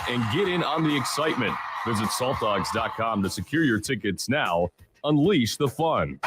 and get in on the excitement. Visit saltdogs.com to secure your tickets now. Unleash the fun.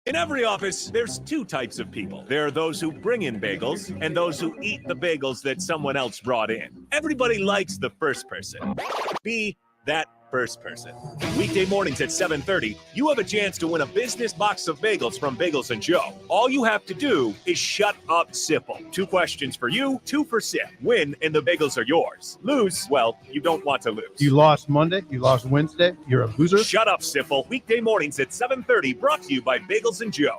In every office, there's two types of people. There are those who bring in bagels and those who eat the bagels that someone else brought in. Everybody likes the first person. Be that first person. Weekday mornings at 7:30, you have a chance to win a business box of bagels from Bagels & Joe. All you have to do is shut up, Sipple. 2 questions for you, 2 for Sip. Win, and the bagels are yours. Lose, well, you don't want to lose. You lost Monday, you lost Wednesday, you're a loser. Shut up, Sipple. Weekday mornings at 7:30, brought to you by Bagels & Joe.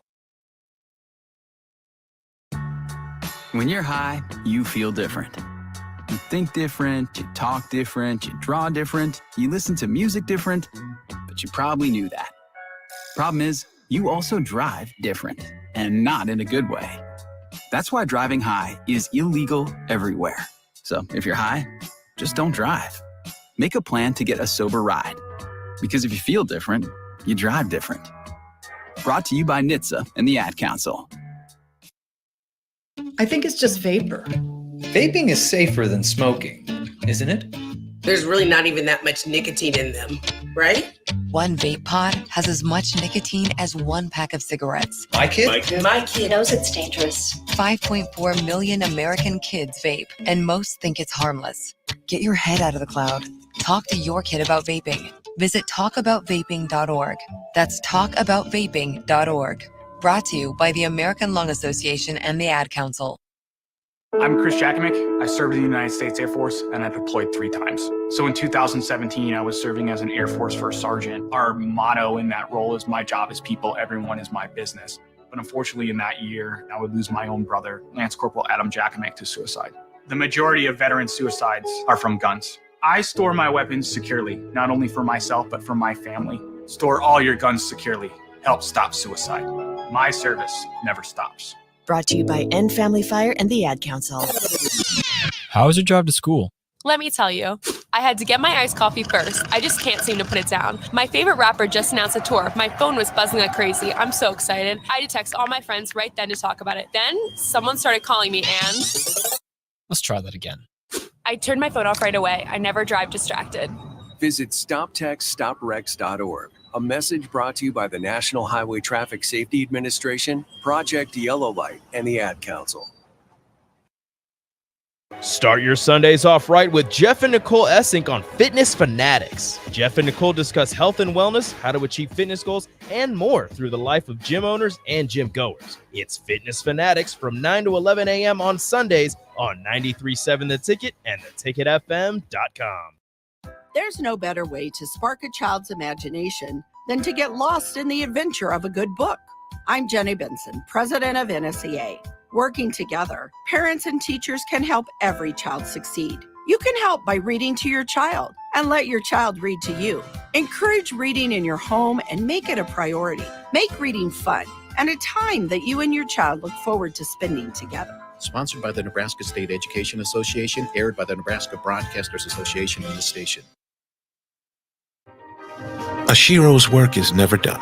When you're high, you feel different. You think different, you talk different, you draw different, you listen to music different, but you probably knew that. Problem is, you also drive different, and not in a good way. That's why driving high is illegal everywhere. So if you're high, just don't drive. Make a plan to get a sober ride. Because if you feel different, you drive different. Brought to you by NHTSA and the Ad Council. I think it's just vapor. Vaping is safer than smoking, isn't it? There's really not even that much nicotine in them, right? One vape pod has as much nicotine as 1 pack of cigarettes. My kid knows it's dangerous. 5.4 million American kids vape, and most think it's harmless. Get your head out of the cloud. Talk to your kid about vaping. Visit talkaboutvaping.org. That's talkaboutvaping.org. Brought to you by the American Lung Association and the Ad Council. I'm Chris Jakovic. I served in the United States Air Force, and I deployed 3 times. So in 2017, I was serving as an Air Force First Sergeant. Our motto in that role is "My job is people, everyone is my business." But unfortunately, in that year, I would lose my own brother, Lance Corporal Adam Jakovic, to suicide. The majority of veteran suicides are from guns. I store my weapons securely, not only for myself, but for my family. Store all your guns securely. Help stop suicide. My service never stops. Brought to you by End Family Fire and the Ad Council. How was your drive to school? Let me tell you, I had to get my iced coffee first. I just can't seem to put it down. My favorite rapper just announced a tour. My phone was buzzing like crazy. I'm so excited. I had to text all my friends right then to talk about it. Then someone started calling me and... Let's try that again. I turned my phone off right away. I never drive distracted. Visit StopTextStopWrecks.org. A message brought to you by the National Highway Traffic Safety Administration, Project Yellow Light, and the Ad Council. Start your Sundays off right with Jeff and Nicole Essink on Fitness Fanatics. Jeff and Nicole discuss health and wellness, how to achieve fitness goals, and more through the life of gym owners and gym goers. It's Fitness Fanatics from 9 to 11 a.m. on Sundays on 93.7 The Ticket and theticketfm.com. There's no better way to spark a child's imagination than to get lost in the adventure of a good book. I'm Jenny Benson, president of NSEA. Working together, parents and teachers can help every child succeed. You can help by reading to your child and let your child read to you. Encourage reading in your home and make it a priority. Make reading fun and a time that you and your child look forward to spending together. Sponsored by the Nebraska State Education Association, aired by the Nebraska Broadcasters Association and the station. A Shiro's work is never done.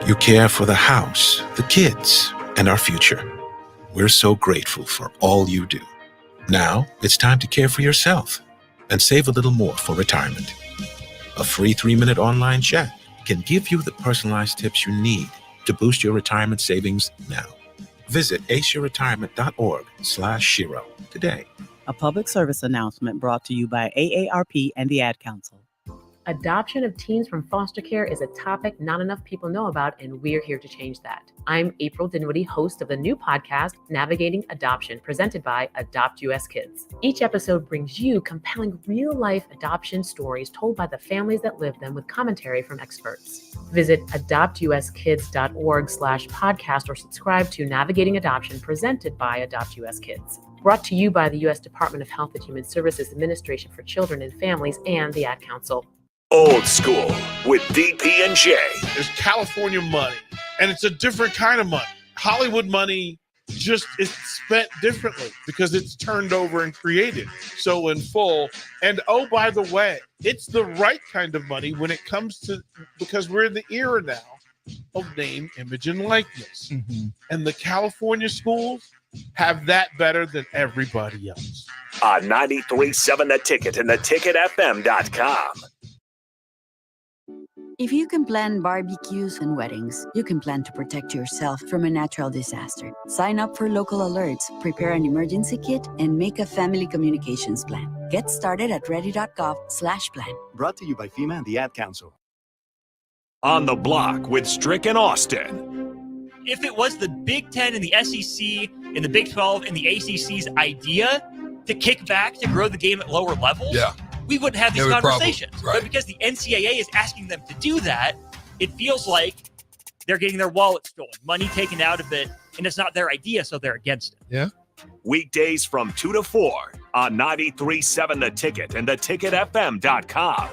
You care for the house, the kids, and our future. We're so grateful for all you do. Now it's time to care for yourself and save a little more for retirement. A free 3-minute online chat can give you the personalized tips you need to boost your retirement savings now. Visit aceyourretirement.org/Shiro today. A public service announcement brought to you by AARP and the Ad Council. Adoption of teens from foster care is a topic not enough people know about, and we're here to change that. I'm April Dinwiddie, host of the new podcast, Navigating Adoption, presented by Adopt US Kids. Each episode brings you compelling real-life adoption stories told by the families that live them with commentary from experts. Visit adoptuskids.org/podcast or subscribe to Navigating Adoption, presented by Adopt US Kids. Brought to you by the U.S. Department of Health and Human Services Administration for Children and Families and the Ad Council. Old School with DP and J. It's California money, and it's a different kind of money. Hollywood money just is spent differently because it's turned over and created so in full. And oh, by the way, it's the right kind of money when it comes to, because we're in the era now of name, image, and likeness. Mm-hmm. And the California schools have that better than everybody else. on 93.7 The Ticket and theticketfm.com. If you can plan barbecues and weddings, you can plan to protect yourself from a natural disaster. Sign up for local alerts, prepare an emergency kit, and make a family communications plan. Get started at ready.gov/plan. Brought to you by FEMA and the Ad Council. On the Block with Strick and Austin. If it was the Big Ten and the SEC and the Big 12 and the ACC's idea to kick back to grow the game at lower levels, we wouldn't have these conversations. But because the NCAA is asking them to do that, it feels like they're getting their wallet stolen, money taken out of it, and it's not their idea, so they're against it. Yeah. Weekdays from 2 to 4 on 93.7 The Ticket and theticketfm.com.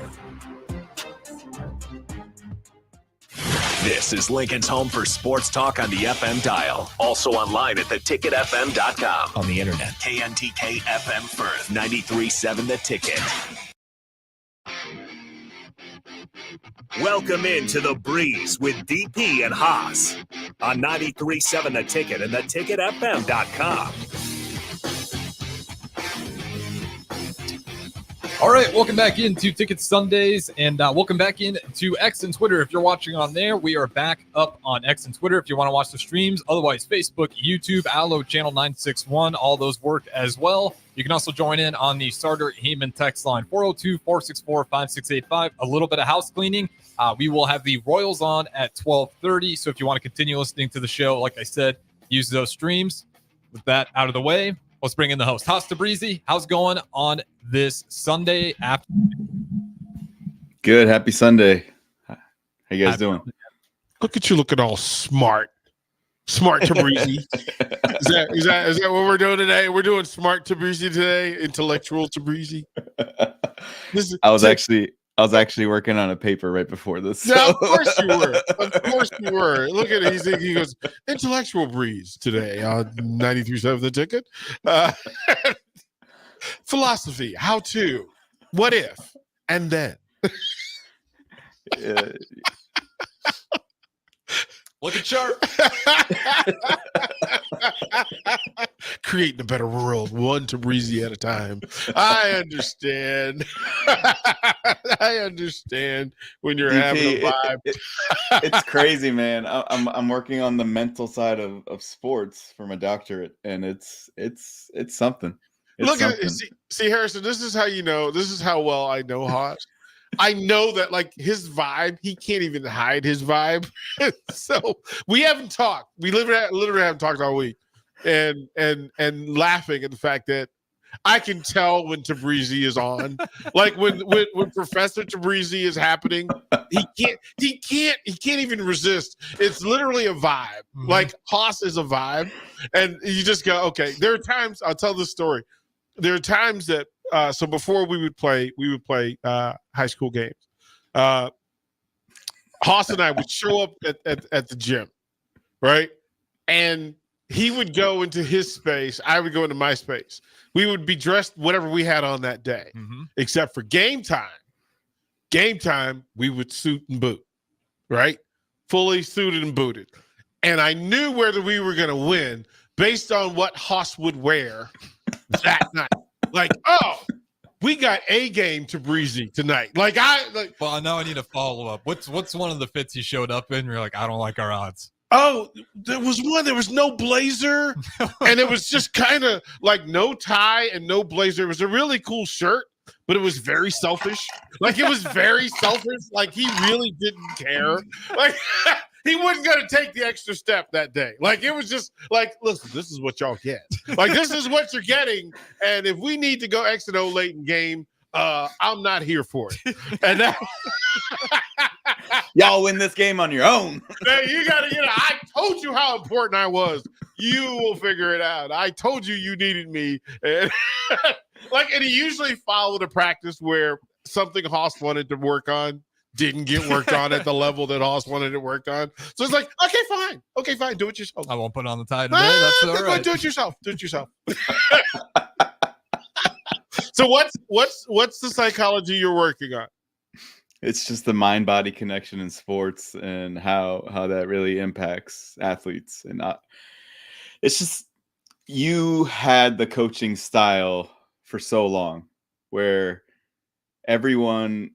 This is Lincoln's home for sports talk on the FM dial. Also online at theticketfm.com. On the internet, KNTK FM Firth, 93.7 The Ticket. Welcome into The Breeze with DP and Haas on 93.7 The Ticket and theticketfm.com. All right, welcome back into Ticket Sundays, and welcome back into X and Twitter. If you're watching on there, we are back up on X and Twitter if you want to watch the streams. Otherwise, Facebook, YouTube, Allo, Channel 961, all those work as well. You can also join in on the Starter Heyman text line, 402-464-5685. A little bit of house cleaning. We will have the Royals on at 12:30, so if you want to continue listening to the show, like I said, use those streams. With that out of the way, let's bring in the host. Haas Tabrizi, how's it going on this Sunday afternoon? Good. Happy Sunday. How you guys doing? Look at you looking all smart. Smart Tabrizi. is that what we're doing today? We're doing Smart Tabrizi today, intellectual Tabrizi. I was actually working on a paper right before this. So. Yeah, of course you were. Of course you were. Look at it. He goes, intellectual breeze today on 93.7 The Ticket. Philosophy, how to, what if, and then. Look at Sharp. Creating a better world, one Tabrizi at a time. I understand. I understand when you're having a vibe. It's crazy, man. I'm working on the mental side of sports for my doctorate, and it's something. Look at it. See, Harrison, this is how you know. This is how well I know Haas. I know that, like, his vibe, he can't even hide his vibe. So we haven't talked. We literally haven't talked all week, and laughing at the fact that I can tell when Tabrizi is on. Like when Professor Tabrizi is happening, he can't even resist. It's literally a vibe. Mm-hmm. Like Haas is a vibe, and you just go, okay. There are times, I'll tell this story. There are times that so before we would play high school games. Haas and I would show up at the gym, right? And he would go into his space. I would go into my space. We would be dressed whatever we had on that day, except for game time. Game time, we would suit and boot, right? Fully suited and booted. And I knew whether we were going to win based on what Haas would wear that night. Like, oh, we got a game Tabrizi tonight. Well, now I need a follow up. What's one of the fits he showed up in? You're like, I don't like our odds. Oh, there was one. There was no blazer, and it was just kind of like no tie and no blazer. It was a really cool shirt, but it was very selfish. Like, it was very selfish. Like, he really didn't care. Like, he wasn't going to take the extra step that day. Like, it was just like, listen, this is what y'all get. Like, this is what you're getting. And if we need to go X and O late in game, I'm not here for it. And that y'all win this game on your own. Man, you got to, I told you how important I was. You will figure it out. I told you needed me. And and he usually followed a practice where something Haas wanted to work on didn't get worked on at the level that Haas wanted it worked on. So it's like, okay, fine. Do it yourself. I won't put on the tie today. That's all right. Do it yourself. So what's the psychology you're working on? It's just the mind-body connection in sports and how that really impacts athletes. And it's just, you had the coaching style for so long, where everyone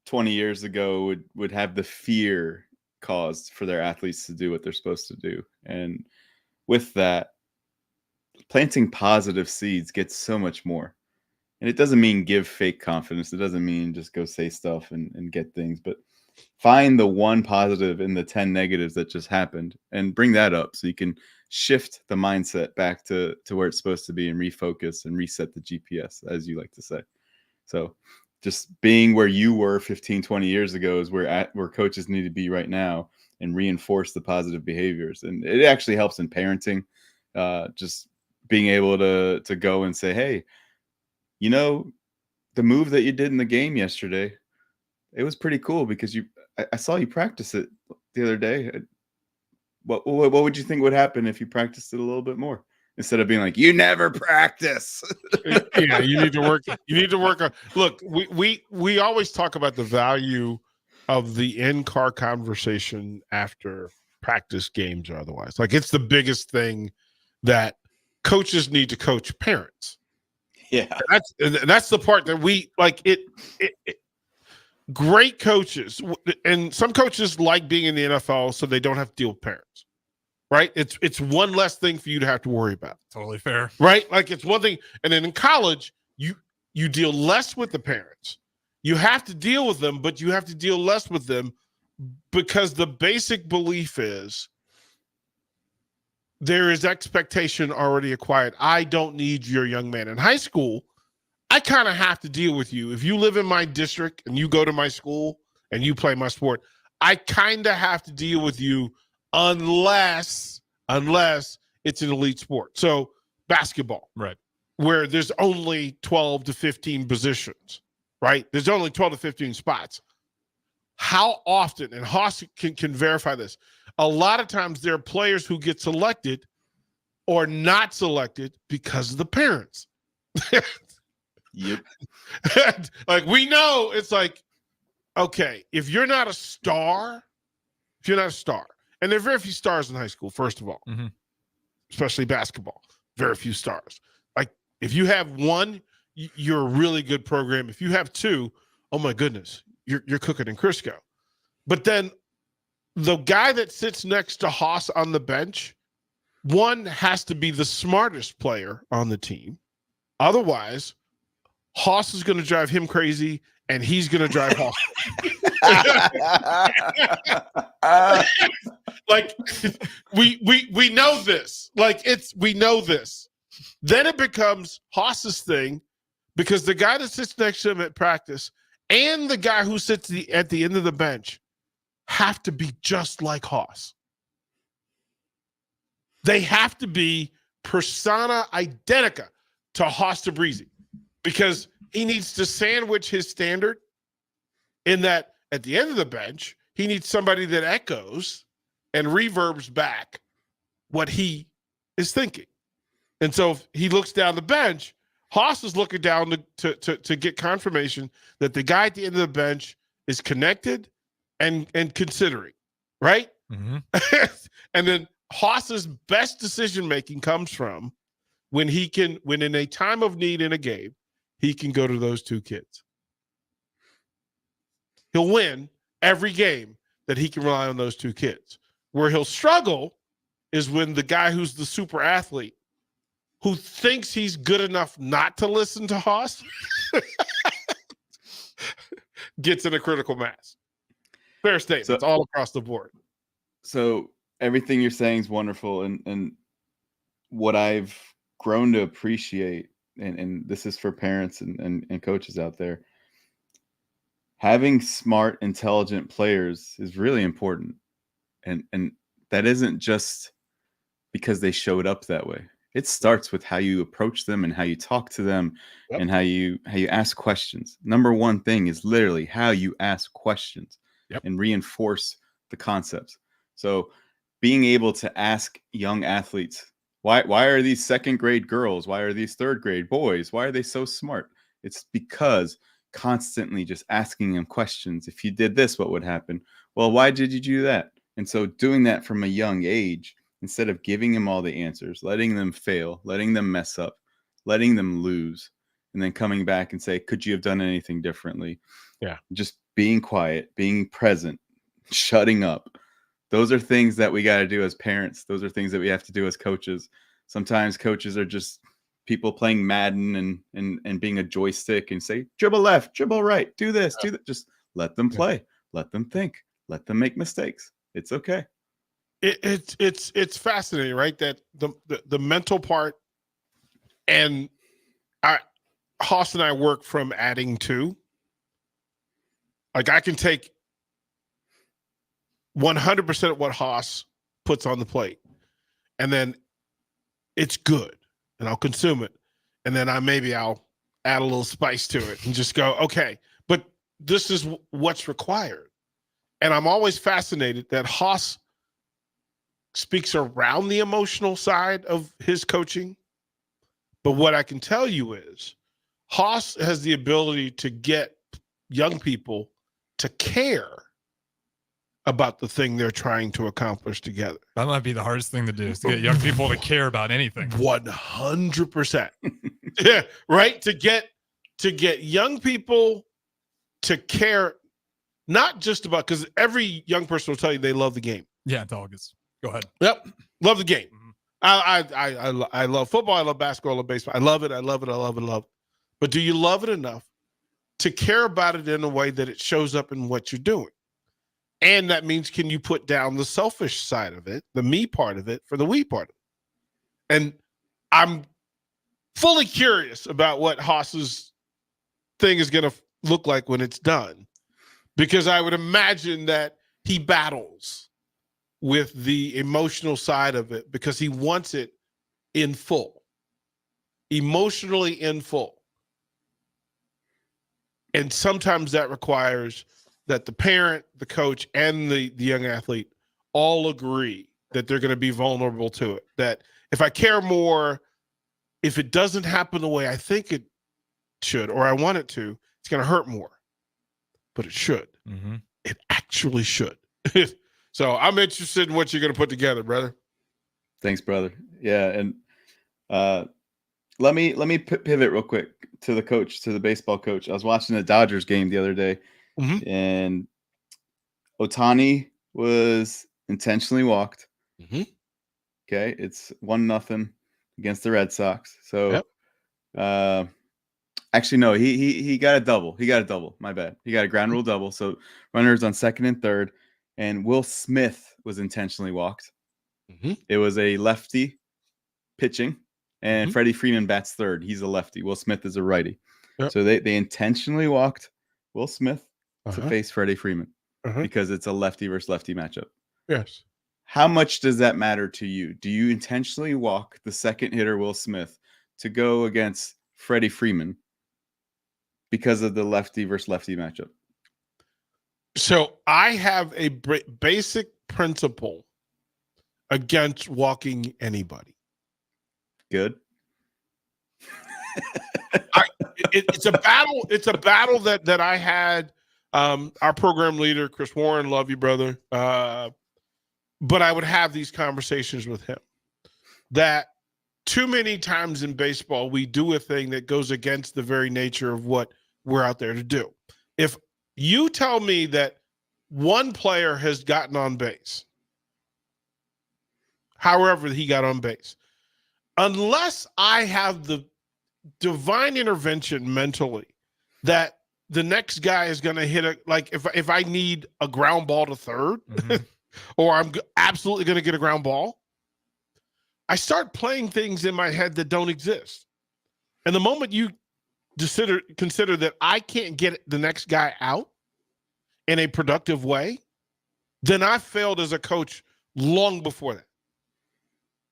20 years ago would have the fear caused for their athletes to do what they're supposed to do. And with that, planting positive seeds gets so much more. And it doesn't mean give fake confidence. It doesn't mean just go say stuff and get things, but find the one positive in the 10 negatives that just happened and bring that up so you can shift the mindset back to where it's supposed to be and refocus and reset the GPS, as you like to say. So just being where you were 15, 20 years ago is where coaches need to be right now, and reinforce the positive behaviors. And it actually helps in parenting, just being able to go and say, hey, you know, the move that you did in the game yesterday, it was pretty cool because I saw you practice it the other day. What would you think would happen if you practiced it a little bit more? Instead of being like, you never practice. Yeah, you need to work. You need to work on. Look, we always talk about the value of the in-car conversation after practice games or otherwise. Like, it's the biggest thing that coaches need to coach parents. Yeah, that's the part that we like. It great coaches, and some coaches like being in the NFL so they don't have to deal with parents. Right? It's one less thing for you to have to worry about. Totally fair. Right? Like, it's one thing. And then in college, you deal less with the parents. You have to deal with them, but you have to deal less with them because the basic belief is there is expectation already acquired. I don't need your young man. In high school, I kind of have to deal with you. If you live in my district and you go to my school and you play my sport, I kind of have to deal with you unless it's an elite sport. So basketball, right, where there's only 12 to 15 positions, right? There's only 12 to 15 spots. How often, and Haas can verify this, a lot of times there are players who get selected or not selected because of the parents. Yep. Like, we know it's like, okay, if you're not a star, and there are very few stars in high school, first of all, especially basketball, very few stars. Like, if you have one, you're a really good program. If you have two, oh my goodness, you're cooking in Crisco. But then the guy that sits next to Haas on the bench, one has to be the smartest player on the team. Otherwise, Haas is going to drive him crazy, and he's going to drive Haas. Like, we know this. Like, we know this. Then it becomes Haas's thing, because the guy that sits next to him at practice and the guy who sits at the end of the bench have to be just like Haas. They have to be persona identica to Haas Tabrizi, because he needs to sandwich his standard in that at the end of the bench, he needs somebody that echoes and reverbs back what he is thinking. And so if he looks down the bench, Haas is looking down to get confirmation that the guy at the end of the bench is connected and considering, right? And then Haas's best decision-making comes from when in a time of need in a game, he can go to those two kids. He'll win every game that he can rely on those two kids. Where he'll struggle is when the guy who's the super athlete, who thinks he's good enough not to listen to Haas, gets in a critical mass. Fair statements all across the board. So everything you're saying is wonderful. And what I've grown to appreciate, and this is for parents and coaches out there, having smart, intelligent players is really important. And that isn't just because they showed up that way. It starts with how you approach them and how you talk to them, and how you ask questions. Number one thing is literally how you ask questions and reinforce the concepts. So being able to ask young athletes, why are these second grade girls? Why are these third grade boys? Why are they so smart? It's because constantly just asking them questions. If you did this, what would happen? Well, why did you do that? And so doing that from a young age, instead of giving them all the answers, letting them fail, letting them mess up, letting them lose, and then coming back and say, could you have done anything differently? Yeah. Just being quiet, being present, shutting up. Those are things that we got to do as parents. Those are things that we have to do as coaches. Sometimes coaches are just people playing Madden and being a joystick and say, dribble left, dribble right, do this, do that. Just let them play, let them think, let them make mistakes. It's okay. It's fascinating, right? That the mental part, and Haas and I work from adding to. Like I can take 100% of what Haas puts on the plate, and then it's good, and I'll consume it, and then I'll add a little spice to it and just go, okay, but this is what's required. And I'm always fascinated that Haas speaks around the emotional side of his coaching. But what I can tell you is Haas has the ability to get young people to care about the thing they're trying to accomplish together. That might be the hardest thing to do, is to get young people to care about anything. 100%. Yeah, right? To get young people to care, not just about, because every young person will tell you they love the game. Yeah, dog is. Go ahead. Yep. Love the game. I love football. I love basketball. I love baseball. I love it. I love it. I love it. I love it. But do you love it enough to care about it in a way that it shows up in what you're doing? And that means, can you put down the selfish side of it, the me part of it, for the we part of it? And I'm fully curious about what Haas's thing is going to look like when it's done, because I would imagine that he battles with the emotional side of it because he wants it in full, emotionally in full. And sometimes that requires that the parent, the coach, and the young athlete all agree that they're going to be vulnerable to it. That if I care more, if it doesn't happen the way I think it should or I want it to, it's going to hurt more. But it should. Mm-hmm. It actually should. So I'm interested in what you're going to put together, brother. Thanks, brother. Yeah, and let me pivot real quick to the coach, to the baseball coach. I was watching the Dodgers game the other day, and Ohtani was intentionally walked. Okay, it's 1-0 against the Red Sox. So, actually, no, he got a double. He got a double. My bad. He got a ground rule double. So runners on second and third, and Will Smith was intentionally walked. It was a lefty pitching, and Freddie Freeman bats third. He's a lefty. Will Smith is a righty. So they intentionally walked Will Smith to face Freddie Freeman because it's a lefty versus lefty matchup. Yes. How much does that matter to you? Do you intentionally walk the second hitter, Will Smith, to go against Freddie Freeman because of the lefty versus lefty matchup? So I have a basic principle against walking anybody. Good. It's a battle. It's a battle that I had. Our program leader, Chris Warren, love you, brother. But I would have these conversations with him that too many times in baseball, we do a thing that goes against the very nature of what we're out there to do. If you tell me that one player has gotten on base, however he got on base, unless I have the divine intervention mentally that the next guy is going to hit a, like if I need a ground ball to third, or I'm absolutely going to get a ground ball, I start playing things in my head that don't exist. And the moment you consider that I can't get the next guy out in a productive way, then I failed as a coach long before that.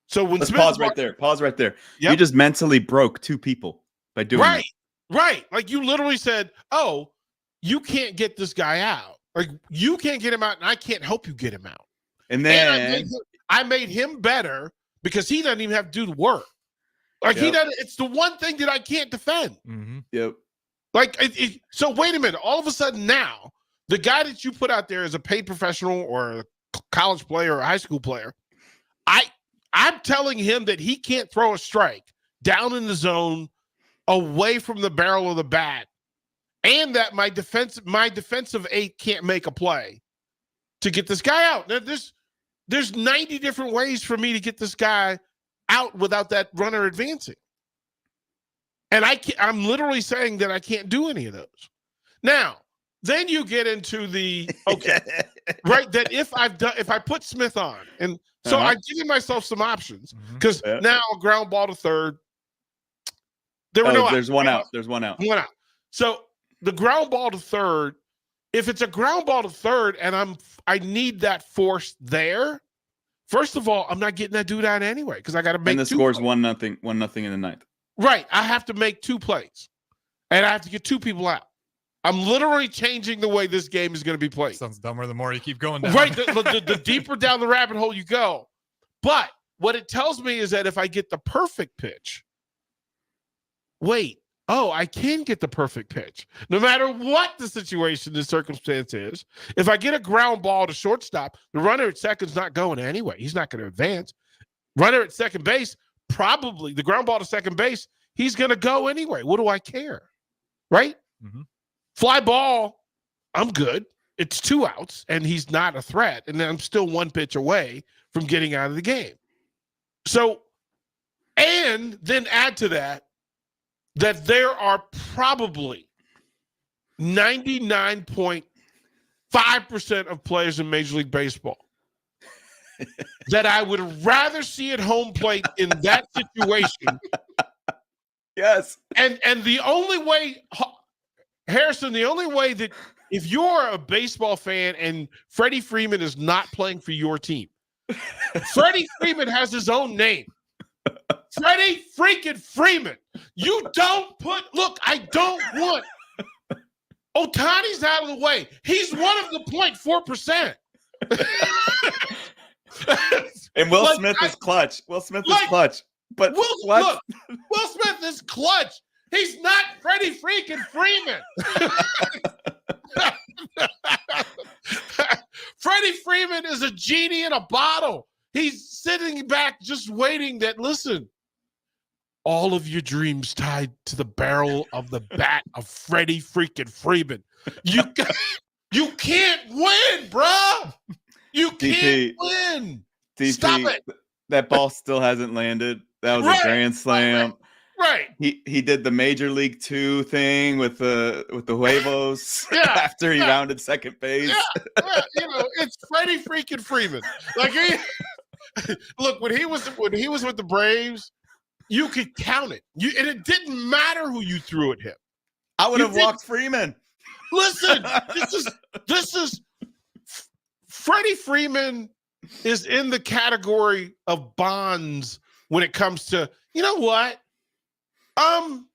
So when Let's pause right there. Pause right there. Yep. You just mentally broke two people by doing that. Right. Like you literally said, oh, you can't get this guy out. Like you can't get him out, and I can't help you get him out. And then I made him better because he doesn't even have to do the work. Like he doesn't. It's the one thing that I can't defend. Yep. Like so. Wait a minute. All of a sudden now, the guy that you put out there as a paid professional or a college player or a high school player, I'm telling him that he can't throw a strike down in the zone away from the barrel of the bat, and that my defensive 8 can't make a play to get this guy out. Now, there's 90 different ways for me to get this guy out without that runner advancing. And I'm literally saying that I can't do any of those. Now, then you get into the, okay, right, that if I put Smith on, and so I'm giving myself some options, because now ground ball to third, there were no there's one out. There's one out. One out. So the ground ball to third, if it's a ground ball to third and I need that force there, first of all, I'm not getting that dude out anyway, because I got to make and the score's 1-0 in the ninth. Right. I have to make 2 plays, and I have to get 2 people out. I'm literally changing the way this game is going to be played. Sounds dumber the more you keep going down. Right. The deeper down the rabbit hole you go. But what it tells me is that if I get the perfect pitch, I can get the perfect pitch. No matter what the situation, the circumstance is, if I get a ground ball to shortstop, the runner at second's not going anyway. He's not going to advance. Runner at second base, probably the ground ball to second base, he's going to go anyway. What do I care? Right? Mm-hmm. Fly ball, I'm good. It's 2 outs, and he's not a threat. And then I'm still 1 pitch away from getting out of the game. So, and then add to that there are probably 99.5% of players in Major League Baseball that I would rather see at home plate in that situation. Yes. And the only way, Harrison, the only way that if you're a baseball fan and Freddie Freeman is not playing for your team, Freddie Freeman has his own name. Freddie freaking Freeman. You don't look, I don't want Ohtani's out of the way. He's one of the 0.4%. And Will Smith is clutch. Will Smith is clutch. But Will Smith is clutch. He's not Freddie freaking Freeman. Freddie Freeman is a genie in a bottle. He's sitting back just waiting that, listen, all of your dreams tied to the barrel of the bat of Freddie freaking Freeman. You can't win, bruh. You can't win. DP, Stop it. That ball still hasn't landed. That was a grand slam. Right. He did the Major League 2 thing with the huevos after he rounded second base. Yeah. It's Freddie freaking Freeman. Like look, when he was with the Braves, you could count it. And it didn't matter who you threw at him. I would have walked Freeman. Listen, this is Freddie Freeman is in the category of Bonds when it comes to, you know what? I'm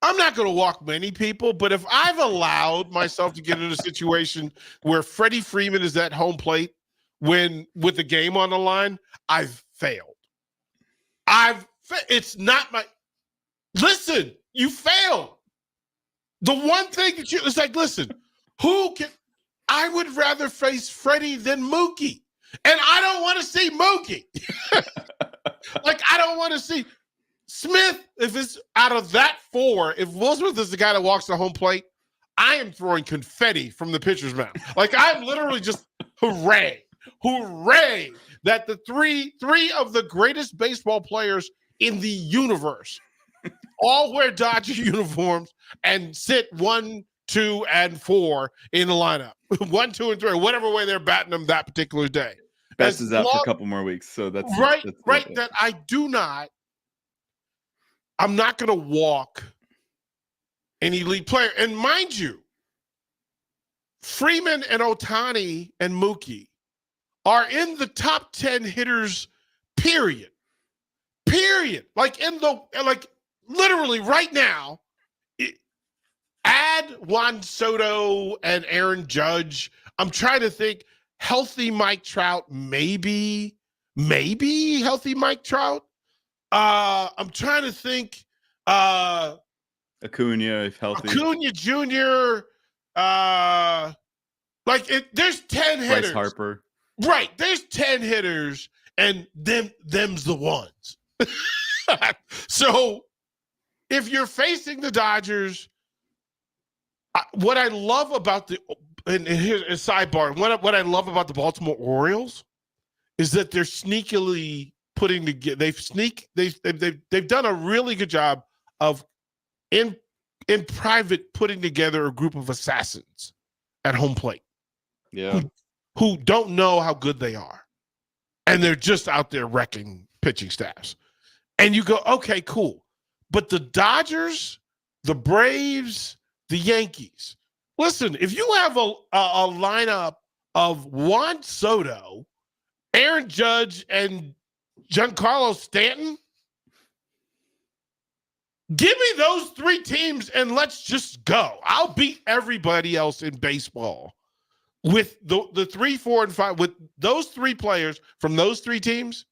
not going to walk many people, but if I've allowed myself to get in a situation where Freddie Freeman is at home plate with the game on the line, I've failed. It's not my. Listen, you failed. The one thing that it's like, listen, I would rather face Freddie than Mookie, and I don't want to see Mookie. Like, I don't want to see Smith. If it's out of that 4, if Will Smith is the guy that walks to home plate, I am throwing confetti from the pitcher's mouth. Like, I'm literally just hooray that the three of the greatest baseball players in the universe all wear Dodger uniforms and sit 1, 2, and 4 in the lineup. 1, 2, and 3, whatever way they're batting them that particular day. Best is out for a couple more weeks, so that's right. That's that I'm not going to walk an elite player. And mind you, Freeman and Ohtani and Mookie are in the top 10 hitters, period. Like literally right now, add Juan Soto and Aaron Judge. I'm trying to think. Healthy Mike Trout, maybe healthy Mike Trout. I'm trying to think. Acuna, if healthy. Acuna Jr. There's 10 hitters. Bryce Harper. Right, there's 10 hitters, and them's the ones. So if you're facing the Dodgers, what I love about and here's a sidebar. What I love about the Baltimore Orioles is that they're sneakily putting together. They've done a really good job of in private putting together a group of assassins at home plate. Yeah, who don't know how good they are, and they're just out there wrecking pitching staffs. And you go, okay, cool. But the Dodgers, the Braves, the Yankees. Listen, if you have a lineup of Juan Soto, Aaron Judge, and Giancarlo Stanton, give me those three teams and let's just go. I'll beat everybody else in baseball with the 3, 4, and 5. With those three players from those three teams,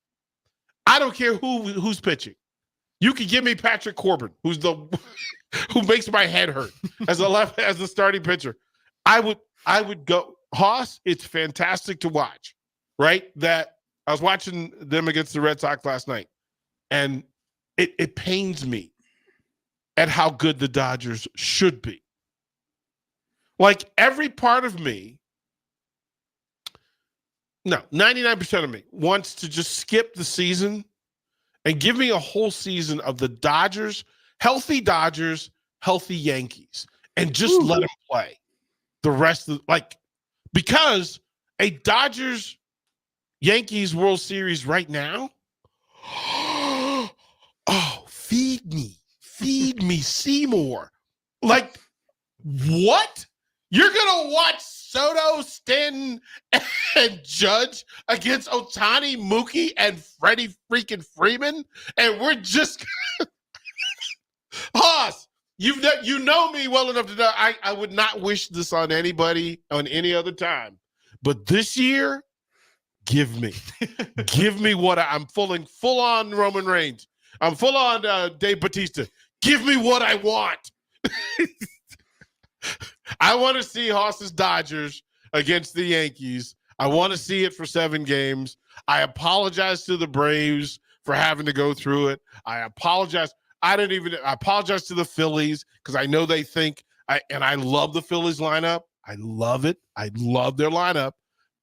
I don't care who's pitching. You can give me Patrick Corbin, who makes my head hurt as a starting pitcher. I would go Haas. It's fantastic to watch, right? That I was watching them against the Red Sox last night, and it pains me at how good the Dodgers should be. Like every part of me, 99% of me wants to just skip the season and give me a whole season of the Dodgers, healthy Yankees, and just let them play the rest of because a Dodgers Yankees World Series right now. Oh, feed me, Seymour. Like, what? You're going to watch Soto, Stanton, and Judge against Ohtani, Mookie, and Freddie freaking Freeman? And we're just... Haas, you know me well enough to know I would not wish this on anybody on any other time. But this year, give me what I'm full on Roman Reigns. I'm full on Dave Bautista. Give me what I want. I want to see Haas's Dodgers against the Yankees. I want to see it for 7 games. I apologize to the Braves for having to go through it. I apologize. I apologize to the Phillies because I know they think and I love the Phillies lineup. I love it. I love their lineup,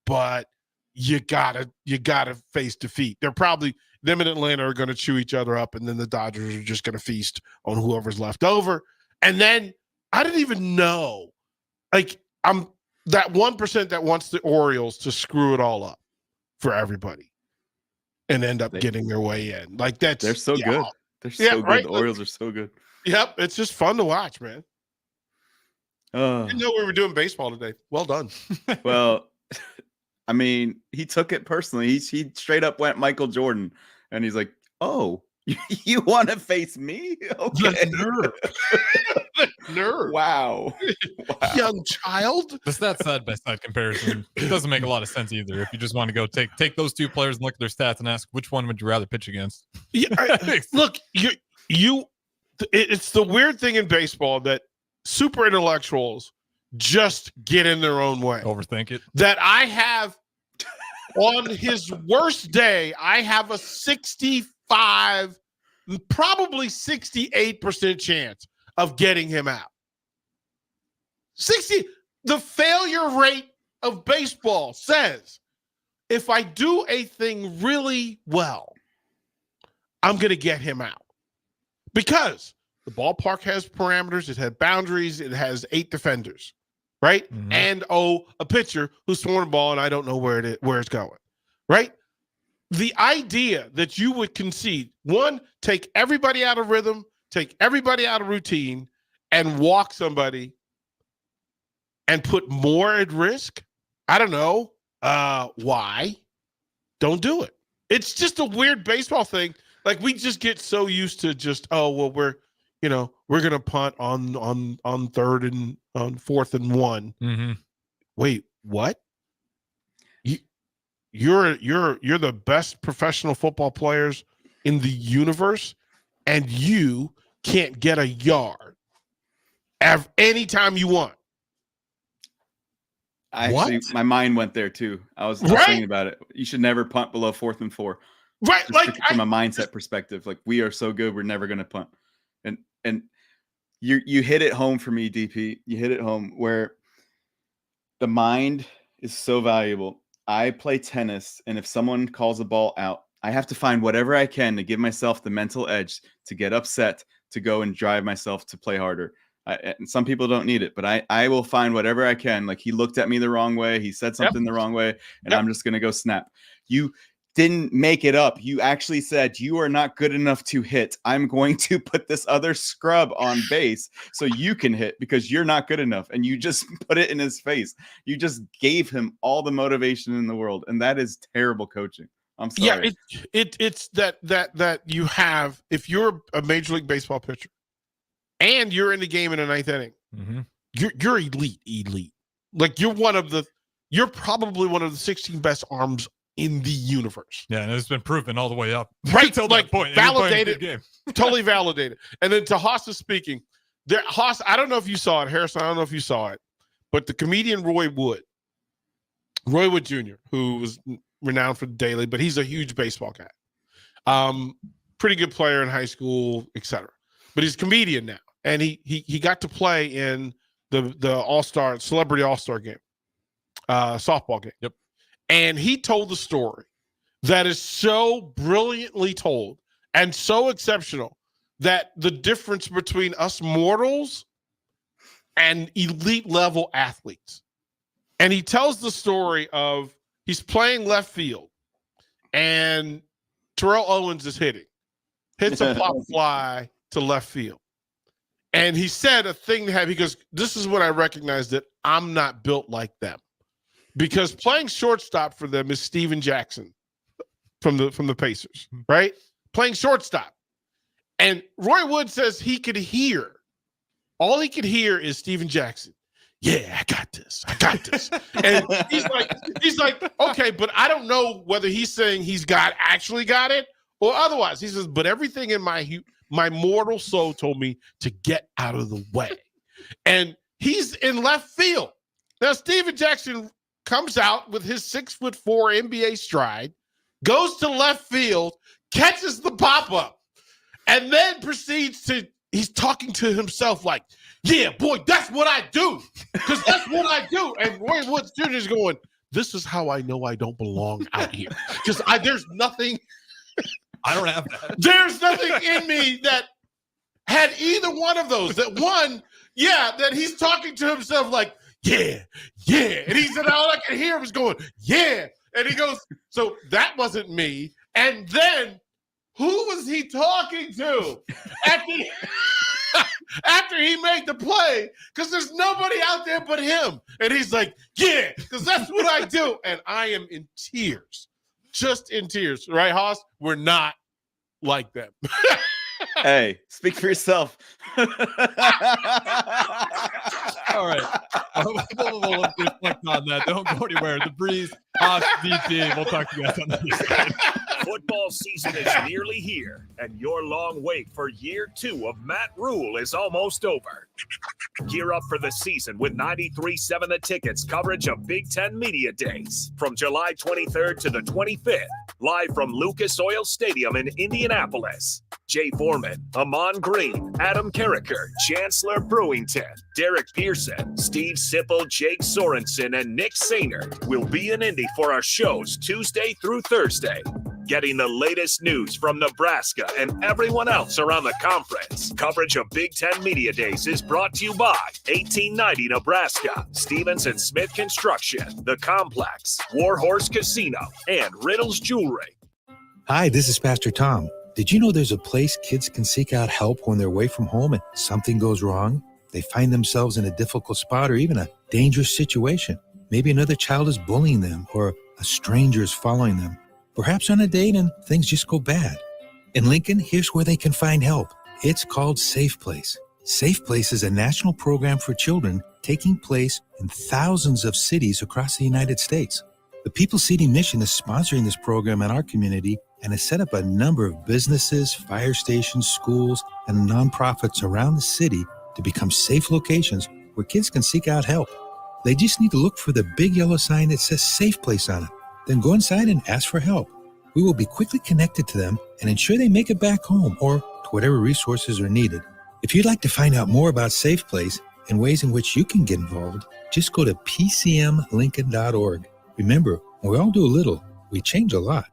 but you gotta face defeat. They're probably them and Atlanta are going to chew each other up, and then the Dodgers are just going to feast on whoever's left over. And then I didn't even know, I'm that 1% that wants the Orioles to screw it all up for everybody and end up getting their way in. They're so good. They're so good. Right? The Orioles are so good. Yep, it's just fun to watch, man. I didn't know we were doing baseball today. Well done. Well, I mean, he took it personally. He straight up went Michael Jordan, and he's like, "Oh, you want to face me? Okay, the nerve. Wow, young child." Just that side-by-side comparison doesn't make a lot of sense either. If you just want to go take those two players and look at their stats and ask which one would you rather pitch against. Look, it's the weird thing in baseball that super intellectuals just get in their own way. Overthink it. That I have on his worst day, I have a 65, probably 68% chance of getting him out. 60. The failure rate of baseball says if I do a thing really well, I'm going to get him out. Because the ballpark has parameters, it has boundaries, it has 8 defenders, right? Mm-hmm. And a pitcher who's throwing a ball and I don't know where it's going, right? The idea that you would concede, one, take everybody out of rhythm, take everybody out of routine, and walk somebody and put more at risk, I don't know why. Don't do it. It's just a weird baseball thing. Like, we just get so used to just, we're going to punt on 3rd and on 4th and 1. Mm-hmm. Wait, what? You're the best professional football players in the universe, and you can't get a yard anytime you want. My mind went there too. I was thinking about it. You should never punt below 4th and 4. Right, from a mindset perspective. Like, we are so good, we're never going to punt. And And you hit it home for me, DP. You hit it home where the mind is so valuable. I play tennis, and if someone calls a ball out, I have to find whatever I can to give myself the mental edge to get upset, to go and drive myself to play harder. And some people don't need it, but I will find whatever I can. Like, he looked at me the wrong way. He said something the wrong way, and I'm just going to go snap. You didn't make it up. You actually said, you are not good enough to hit. I'm going to put this other scrub on base so you can hit because you're not good enough. And you just put it in his face. You just gave him all the motivation in the world. And that is terrible coaching. I'm sorry. Yeah, it's that you have, if you're a Major League Baseball pitcher and you're in the game in the ninth inning, you're elite. Like, you're probably one of the 16 best arms in the universe. Yeah, and it's been proven all the way up. Right, until like, that point. validated, totally validated. And then to Haas speaking, Haas, I don't know if you saw it, Harrison, I don't know if you saw it, but the comedian Roy Wood Jr., who was renowned for the Daily, but he's a huge baseball guy. Pretty good player in high school, etc. But he's a comedian now. And he got to play in the All-Star, Celebrity All-Star game, softball game. Yep. And he told the story that is so brilliantly told and so exceptional that the difference between us mortals and elite level athletes. And he tells the story of he's playing left field and Terrell Owens is hits a pop fly to left field. And he said a thing to have, he goes, this is when I recognized that I'm not built like them. Because playing shortstop for them is Steven Jackson from the Pacers, right? Playing shortstop. And Roy Wood says he could hear. All he could hear is Steven Jackson. Yeah, I got this. And he's like, okay, but I don't know whether he's saying he's actually got it or otherwise. He says, but everything in my mortal soul told me to get out of the way. And he's in left field. Now, Steven Jackson comes out with his 6'4" NBA stride, goes to left field, catches the pop-up, and then he's talking to himself like, yeah, boy, that's what I do, because that's what I do. And Roy Wood Jr. is going, this is how I know I don't belong out here, because there's nothing. I don't have that. There's nothing in me that had either one of those. That he's talking to himself like, yeah. And he said, all I can hear was going, yeah. And he goes, so that wasn't me. And then who was he talking to after he made the play? Because there's nobody out there but him. And he's like, yeah, because that's what I do. And I am in tears, just in tears. Right, Haas? We're not like them. Hey, speak for yourself. All right. We'll reflect on that. Don't go anywhere. The Breeze, Haas, DT. We'll talk to you guys on the other side. Football season is nearly here, and your long wait for year 2 of Matt Rule is almost over. Gear up for the season with 93.7 The Ticket's coverage of Big Ten Media Days from July 23rd to the 25th, live from Lucas Oil Stadium in Indianapolis. Jay Foreman, Amon Green, Adam Carricker, Chancellor Brewington, Derek Pearson, Steve Sipple, Jake Sorensen, and Nick Sainer will be in Indy for our shows Tuesday through Thursday. Getting the latest news from Nebraska and everyone else around the conference. Coverage of Big Ten Media Days is brought to you by 1890 Nebraska, Stevens and Smith Construction, The Complex, Warhorse Casino, and Riddles Jewelry. Hi, this is Pastor Tom. Did you know there's a place kids can seek out help when they're away from home and something goes wrong? They find themselves in a difficult spot or even a dangerous situation. Maybe another child is bullying them or a stranger is following them. Perhaps on a date and things just go bad. In Lincoln, here's where they can find help. It's called Safe Place. Safe Place is a national program for children taking place in thousands of cities across the United States. The People Seeding Mission is sponsoring this program in our community and has set up a number of businesses, fire stations, schools, and nonprofits around the city to become safe locations where kids can seek out help. They just need to look for the big yellow sign that says Safe Place on it. Then go inside and ask for help. We will be quickly connected to them and ensure they make it back home or to whatever resources are needed. If you'd like to find out more about Safe Place and ways in which you can get involved, just go to pcmlincoln.org. Remember, we all do a little, we change a lot.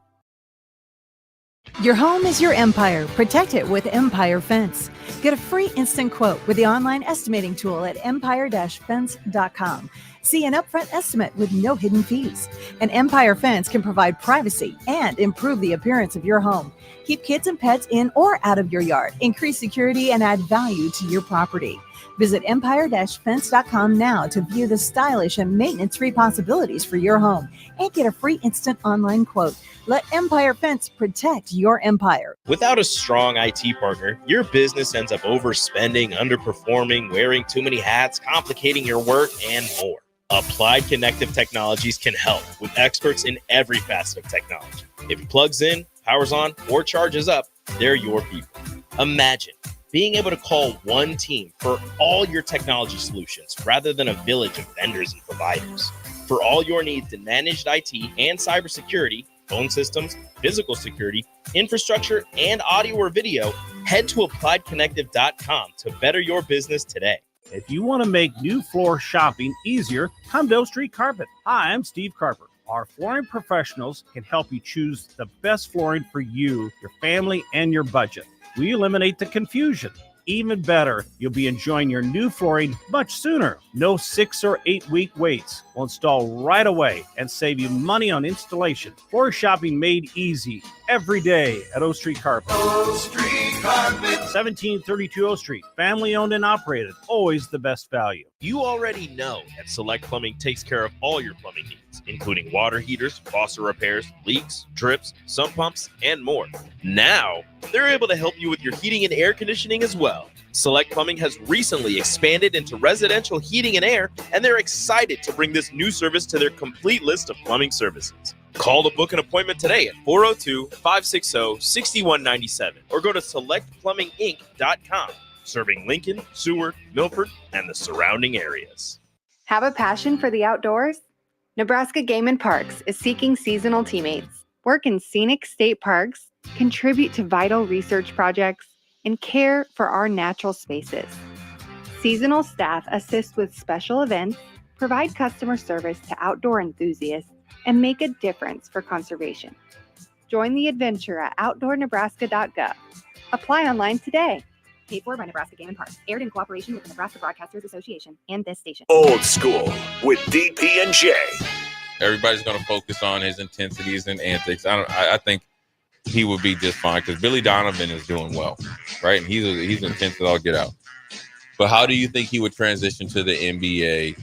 Your home is your empire. Protect it with Empire Fence. Get a free instant quote with the online estimating tool at empire-fence.com. See an upfront estimate with no hidden fees. And Empire Fence can provide privacy and improve the appearance of your home. Keep kids and pets in or out of your yard. Increase security and add value to your property. Visit empire-fence.com now to view the stylish and maintenance-free possibilities for your home and get a free instant online quote. Let Empire Fence protect your empire. Without a strong IT partner, your business ends up overspending, underperforming, wearing too many hats, complicating your work, and more. Applied Connective Technologies can help with experts in every facet of technology. If it plugs in, powers on, or charges up, they're your people. Imagine being able to call one team for all your technology solutions rather than a village of vendors and providers. For all your needs in managed IT and cybersecurity, phone systems, physical security, infrastructure, and audio or video, head to appliedconnective.com to better your business today. If you want to make new floor shopping easier, come to O Street Carpet. Hi, I'm Steve Carper. Our flooring professionals can help you choose the best flooring for you, your family, and your budget. We eliminate the confusion. Even better, you'll be enjoying your new flooring much sooner. No 6 or 8 week waits. We'll install right away and save you money on installation. Floor shopping made easy every day at O Street Carpet. O Street Carpet. 1732 O Street. Family owned and operated. Always the best value. You already know that Select Plumbing takes care of all your plumbing needs, including water heaters, faucet repairs, leaks, drips, sump pumps, and more. Now, they're able to help you with your heating and air conditioning as well. Select Plumbing has recently expanded into residential heating and air, and they're excited to bring this new service to their complete list of plumbing services. Call to book an appointment today at 402-560-6197 or go to selectplumbinginc.com, serving Lincoln, Seward, Milford, and the surrounding areas. Have a passion for the outdoors? Nebraska Game and Parks is seeking seasonal teammates. Work in scenic state parks, contribute to vital research projects, and care for our natural spaces. Seasonal staff assist with special events, provide customer service to outdoor enthusiasts, and make a difference for conservation. Join the adventure at outdoornebraska.gov. Apply online today. Paid for by Nebraska Game and Parks. Aired in cooperation with the Nebraska Broadcasters Association and this station. Old School with DP and J. Everybody's going to focus on his intensities and antics. I think he would be just fine because Billy Donovan is doing well, right? And he's intense as all get out. But how do you think he would transition to the NBA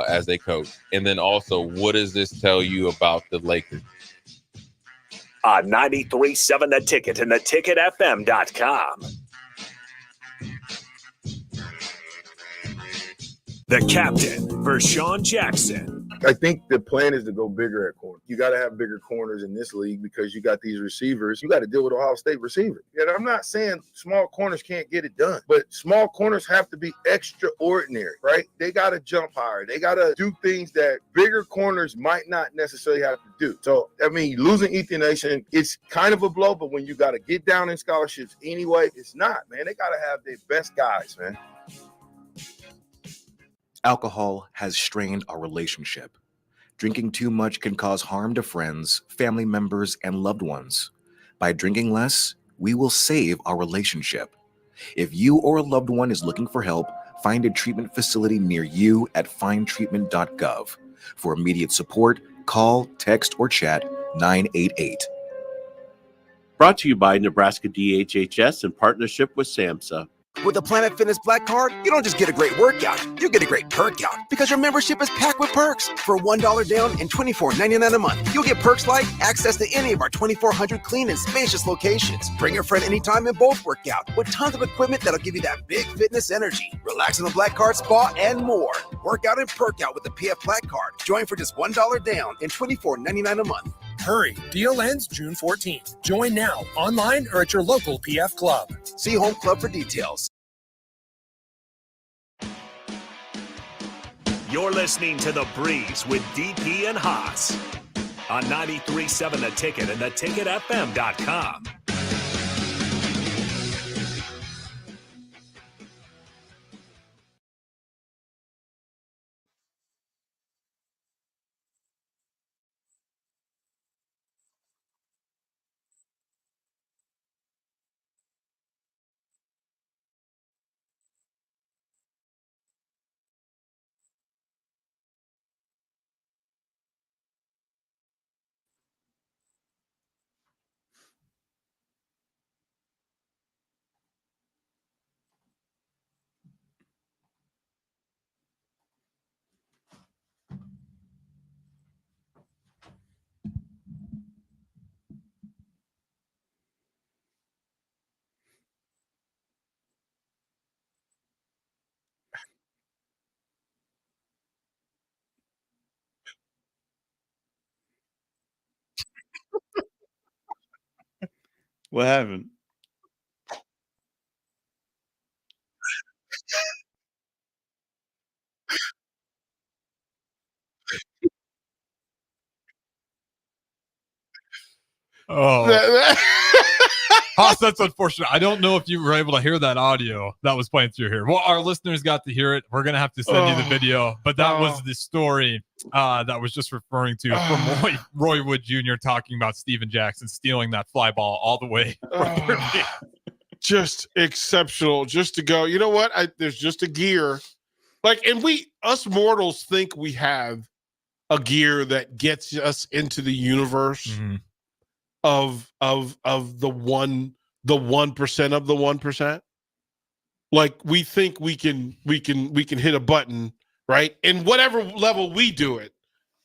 as a coach? And then also, what does this tell you about the Lakers? 93.7 The Ticket and theticketfm.com. The captain, Vershawn Jackson. I think the plan is to go bigger at corner. You got to have bigger corners in this league because you got these receivers. You got to deal with Ohio State receivers. And I'm not saying small corners can't get it done, but small corners have to be extraordinary, right? They got to jump higher. They got to do things that bigger corners might not necessarily have to do. So, I mean, losing Ethan Nation, it's kind of a blow, but when you got to get down in scholarships anyway, it's not, man. They got to have their best guys, man. Alcohol has strained our relationship. Drinking too much can cause harm to friends, family members, and loved ones. By drinking less, we will save our relationship. If you or a loved one is looking for help, find a treatment facility near you at findtreatment.gov. For immediate support, call, text, or chat 988. Brought to you by Nebraska DHHS in partnership with SAMHSA. With the Planet Fitness Black Card, you don't just get a great workout, you get a great perk out because your membership is packed with perks. For $1 down and $24.99 a month, you'll get perks like access to any of our 2,400 clean and spacious locations. Bring your friend anytime and both work out with tons of equipment that'll give you that big fitness energy. Relax in the Black Card spa and more. Work out and perk out with the PF Black Card. Join for just $1 down and $24.99 a month. Hurry, deal ends June 14th. Join now, online or at your local PF Club. See Home Club for details. You're listening to The Breeze with DP and Haas on 93.7 The Ticket and theticketfm.com. What happened? Oh, Haas, that's unfortunate. I don't know if you were able to hear that audio that was playing through here. Well, our listeners got to hear it. We're going to have to send you the video, but that was the story that was just referring to from Roy Wood Jr. talking about Steven Jackson stealing that fly ball all the way. Just exceptional. Just to go, you know what? There's just a gear. And us mortals think we have a gear that gets us into the universe of the 1% of the 1%. Like we think we can hit a button, right? And whatever level we do it,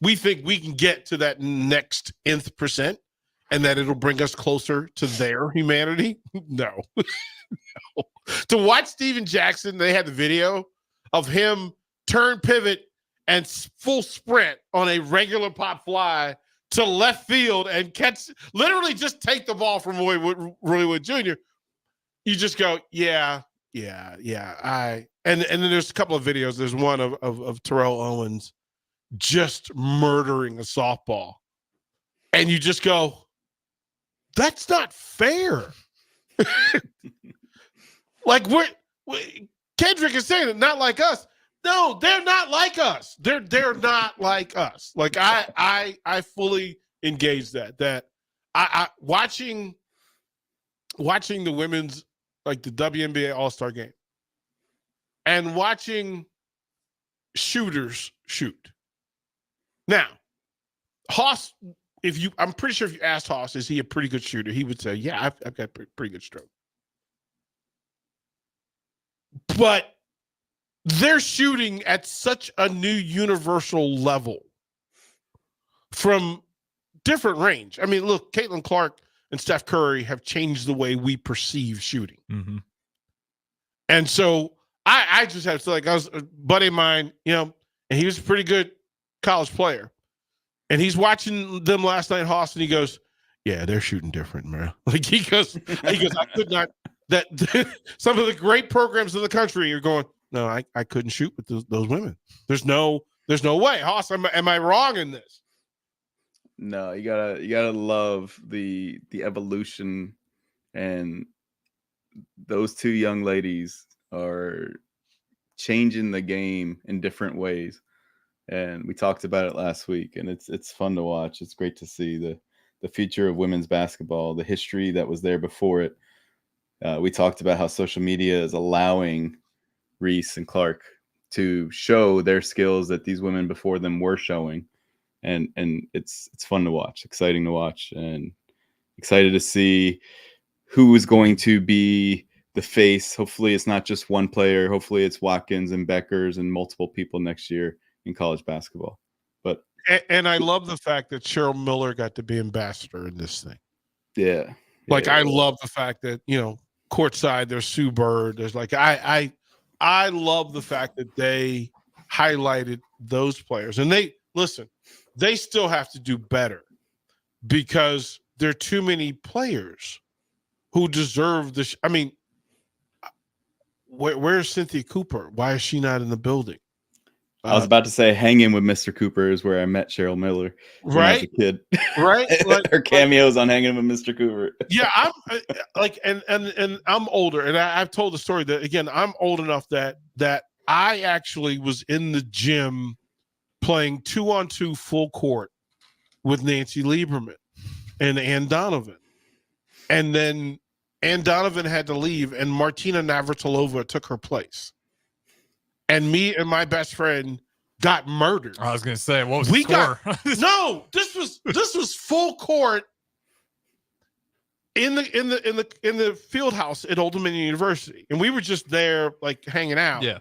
we think we can get to that next nth percent and that it'll bring us closer to their humanity. No. No. To watch Steven Jackson, they had the video of him turn pivot and full sprint on a regular pop fly to left field and literally just take the ball from Roy Wood Jr. You just go, yeah. And then there's a couple of videos. There's one of Terrell Owens just murdering a softball. And you just go, that's not fair. Kendrick is saying it, not like us. No, they're not like us. They're not like us. I fully engage that I watching the women's the WNBA All-Star game and watching shooters shoot. Now, Haas, I'm pretty sure if you asked Haas, is he a pretty good shooter? He would say, yeah, I've got pretty good stroke. But they're shooting at such a new universal level from different range. I mean, look, Caitlin Clark and Steph Curry have changed the way we perceive shooting. Mm-hmm. And so I just have to I was a buddy of mine, and he was a pretty good college player. And he's watching them last night, Haas, and he goes, yeah, they're shooting different, man. He goes, I could not. That some of the great programs in the country are going, no, I couldn't shoot with those women. There's no way. Haas, am I wrong in this? No, you gotta love the evolution, and those two young ladies are changing the game in different ways. And we talked about it last week, and it's fun to watch. It's great to see the future of women's basketball, the history that was there before it. We talked about how social media is allowing Reese and Clark to show their skills that these women before them were showing. And it's fun to watch, exciting to watch, and excited to see who is going to be the face. Hopefully it's not just one player. Hopefully it's Watkins and Beckers and multiple people next year in college basketball. But and I love the fact that Cheryl Miller got to be ambassador in this thing. Yeah. I love the fact that, courtside there's Sue Bird. There's I love the fact that they highlighted those players. And they still have to do better because there are too many players who deserve this. I mean, where's Cynthia Cooper? Why is she not in the building? I was about to say Hanging with Mr. Cooper is where I met Cheryl Miller when I was a kid. Right? Her cameos on Hanging with Mr. Cooper. Yeah, I'm and I'm older, and I've told the story that, again, I'm old enough that I actually was in the gym playing 2-on-2 full court with Nancy Lieberman and Ann Donovan. And then Ann Donovan had to leave, and Martina Navratilova took her place. And me and my best friend got murdered. I was going to say, what was the score? No, this was full court in the field house at Old Dominion University, and we were just there hanging out. Yeah,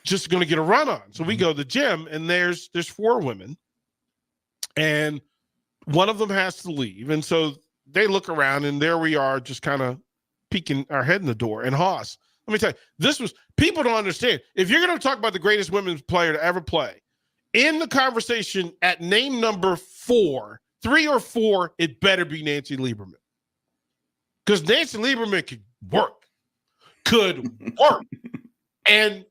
just going to get a run on. So we go to the gym, and there's 4 women, and one of them has to leave, and so they look around, and there we are, just kind of peeking our head in the door. And Haas, let me tell you, people don't understand. If you're going to talk about the greatest women's player to ever play, in the conversation at name number 4, 3 or 4, it better be Nancy Lieberman. because Nancy Lieberman could work. And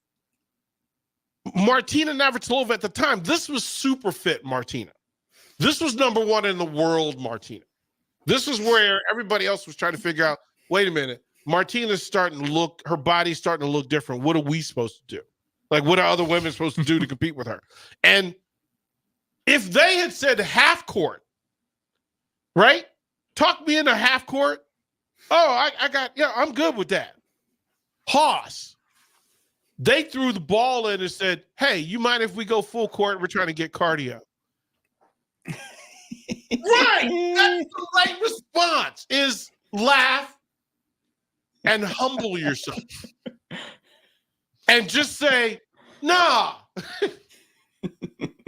Martina Navratilova at the time, this was super fit Martina. This was number one in the world Martina. This is where everybody else was trying to figure out, wait a minute, Martina's her body's starting to look different. What are we supposed to do? Like, what are other women supposed to do to compete with her? And if they had said half court, right? Talk me into half court. Oh, I'm good with that. Haas. They threw the ball in and said, hey, you mind if we go full court? We're trying to get cardio. Right. That's the right response, is laugh and humble yourself. And just say, nah,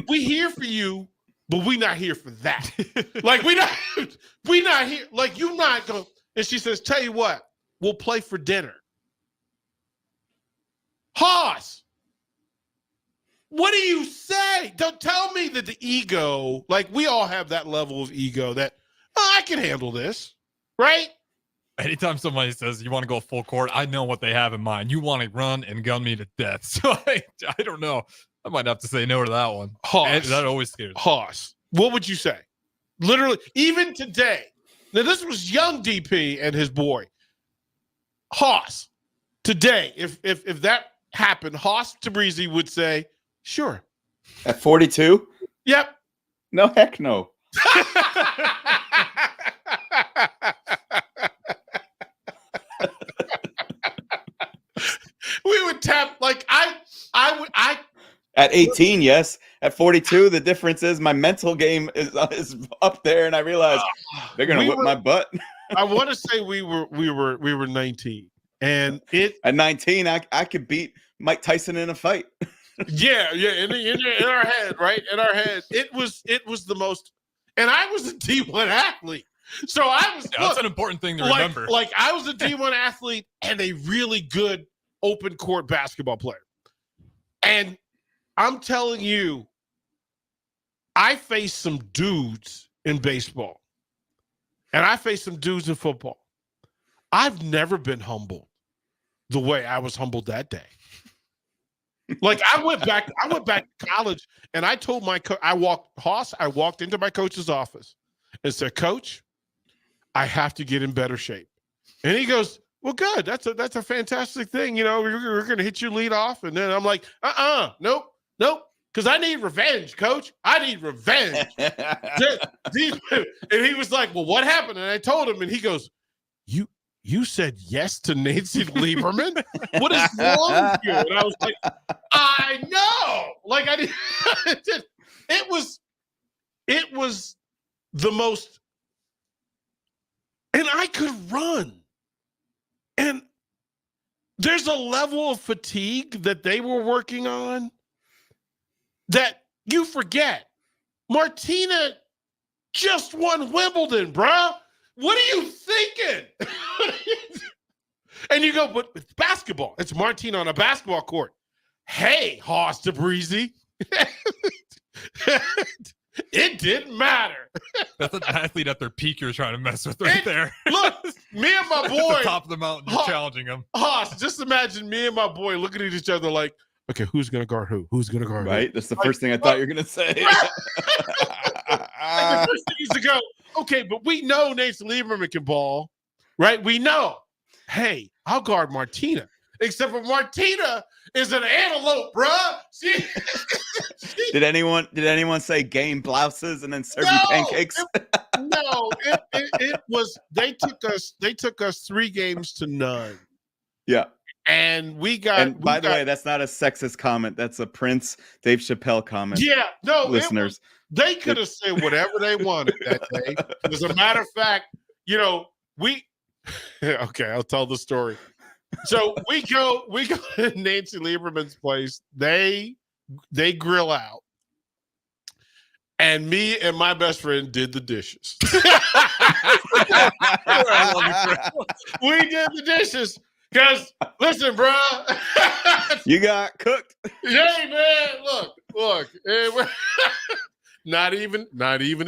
we here for you, but we not here for that. Like, we not here. Like, you not going. And she says, tell you what, we'll play for dinner. Haas, what do you say? Don't tell me that the ego, like, we all have that level of ego that, I can handle this, right? Anytime somebody says you want to go full court, I know what they have in mind. You want to run and gun me to death. So I don't know. I might have to say no to that one. Haas. That always scares me. Haas, what would you say? Literally, even today. Now, this was young DP and his boy. Haas, today, if that happened, Haas Tabrizi would say, sure. At 42? Yep. No, heck no. We would tap, like, I would. At 18, yes. At 42, the difference is my mental game is up there, and I realize they're gonna whip my butt. I want to say we were 19, and at 19, I could beat Mike Tyson in a fight. Yeah, in our head, right? In our head, it was the most. And I was a D1 athlete, so I was. Yeah, that's an important thing to remember. Like, I was a D1 athlete and a really good open court basketball player, and I'm telling you, I faced some dudes in baseball, and I faced some dudes in football. I've never been humbled the way I was humbled that day. Like, I went back to college, and I told my coach, I walked into my coach's office and said, Coach, I have to get in better shape. And he goes, well, good. That's a fantastic thing. You know, we're going to hit you lead off. And then I'm like, nope. Because I need revenge, Coach. I need revenge. And he was like, well, what happened? And I told him, and he goes, you said yes to Nancy Lieberman? What is wrong with you? And I was like, I know. Like, I did. It was the most, and I could run. And there's a level of fatigue that they were working on that you forget. Martina just won Wimbledon, bruh. What are you thinking? And you go, but it's basketball. It's Martina on a basketball court. Hey, Haas Tabrizi. It didn't matter. That's an athlete at their peak you're trying to mess with right there. Look, me and my boy. At the top of the mountain, you're challenging him. Haas, just imagine me and my boy looking at each other like, okay, who's going to guard who? Who's going to guard who? Right? That's the first thing I thought you were going to say. The first thing is to go, okay, but we know Nancy Lieberman can ball, right? We know. Hey, I'll guard Martina. Except for Martina is an antelope, bruh. Did anyone say game blouses and then serve you pancakes? It was. They took us 3 games to none. Yeah. And we got. And by the way, that's not a sexist comment. That's a Prince Dave Chappelle comment. Yeah, no, listeners. They could have said whatever they wanted that day. As a matter of fact, you know, okay, I'll tell the story. So we go to Nancy Lieberman's place. They grill out. And me and my best friend did the dishes. We did the dishes. Because, listen, bro. You got cooked. Hey, man, look. Hey, not even